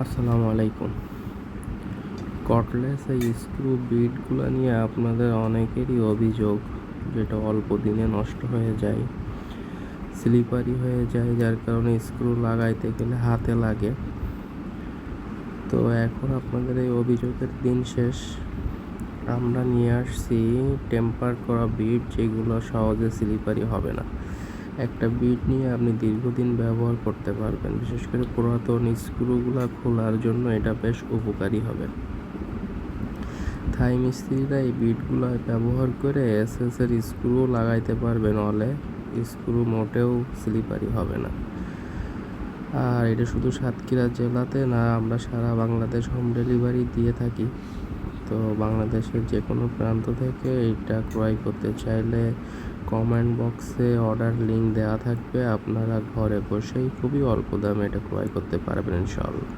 আসসালামু আলাইকুম। কর্ডলেস এই স্ক্রু বিটগুলো নিয়ে আপনাদের অনেকেরই অভিযোগ, যেটা অল্প দিনে নষ্ট হয়ে যায়, স্লিপারি হয়ে যায়, যার কারণে স্ক্রু লাগাইতে গেলে হাতে লাগে। তো এখন আপনাদের এই অভিযোগের দিন শেষ। আমরা নিয়ে আসছি টেম্পার করা বিট, যেগুলো সহজে স্লিপারি হবে না। একটা বিট নিয়ে আপনি দীর্ঘদিন ব্যবহার করতে পারবেন। বিশেষ করে পুরাতন স্ক্রুগুলো খোলার জন্য এটা বেশ উপকারী হবে। থাই মিস্ত্রিরা এই বিটগুলো ব্যবহার করে এসএসের স্ক্রু লাগাইতে পারবেন অলে। স্ক্রু মোটেও স্লিপারি হবে না। আর এটা শুধু সাতক্ষীরা জেলাতে না, আমরা সারা বাংলাদেশ হোম ডেলিভারি দিয়ে থাকি। তো বাংলাদেশের যে কোনো প্রান্ত থেকে এটা ক্রয় করতে চাইলে কমেন্ট বক্সে অর্ডার লিঙ্ক দেওয়া থাকবে। আপনারা ঘরে বসেই খুবই অল্প দামে এটা ক্রয় করতে পারবেন ইনশাআল্লাহ।